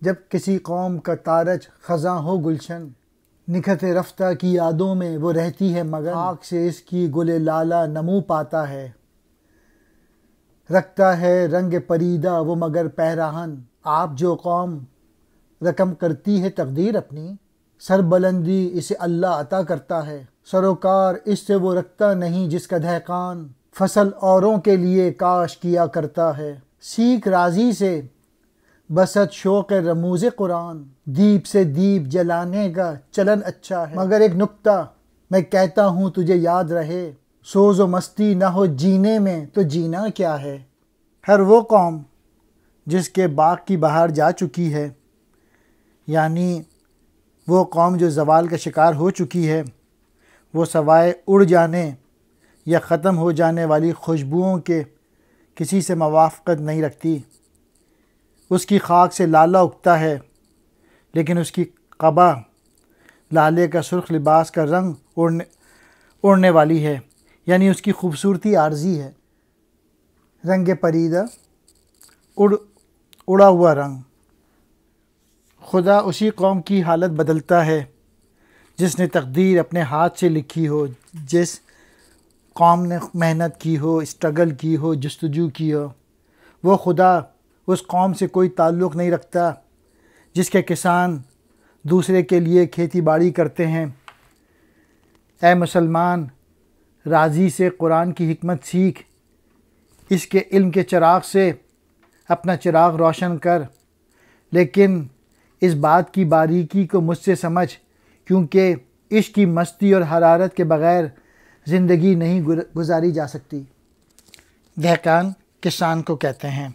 جب کسی قوم کا تارج خزاں ہو گلشن، نکھت رفتہ کی یادوں میں وہ رہتی ہے مگن، خاک سے اس کی گل لالہ نمو پاتا ہے، رکھتا ہے رنگ پریدہ وہ مگر پیراہن۔ آپ جو قوم رقم کرتی ہے تقدیر اپنی، سربلندی اسے اللہ عطا کرتا ہے، سروکار اس سے وہ رکھتا نہیں جس کا دہقان فصل اوروں کے لیے کاش کیا کرتا ہے۔ سیکھ راضی سے بسط شوق رموز قرآن، دیپ سے دیپ جلانے کا چلن اچھا ہے، مگر ایک نکتہ میں کہتا ہوں تجھے یاد رہے، سوز و مستی نہ ہو جینے میں تو جینا کیا ہے۔ ہر وہ قوم جس کے باغ کی بہار جا چکی ہے، یعنی وہ قوم جو زوال کا شکار ہو چکی ہے، وہ سوائے اڑ جانے یا ختم ہو جانے والی خوشبوؤں کے کسی سے موافقت نہیں رکھتی۔ اس کی خاک سے لالہ اگتا ہے، لیکن اس کی قبا لالے کا سرخ لباس کا رنگ اڑنے والی ہے، یعنی اس کی خوبصورتی عارضی ہے۔ رنگ پریدہ، اڑا ہوا رنگ۔ خدا اسی قوم کی حالت بدلتا ہے جس نے تقدیر اپنے ہاتھ سے لکھی ہو، جس قوم نے محنت کی ہو، اسٹرگل کی ہو، جستجو کی ہو۔ وہ خدا اس قوم سے کوئی تعلق نہیں رکھتا جس کے کسان دوسرے کے لیے کھیتی باڑی کرتے ہیں۔ اے مسلمان، راضی سے قرآن کی حکمت سیکھ، اس کے علم کے چراغ سے اپنا چراغ روشن کر، لیکن اس بات کی باریکی کو مجھ سے سمجھ، کیونکہ عشق کی مستی اور حرارت کے بغیر زندگی نہیں گزاری جا سکتی۔ دہقان کسان کو کہتے ہیں۔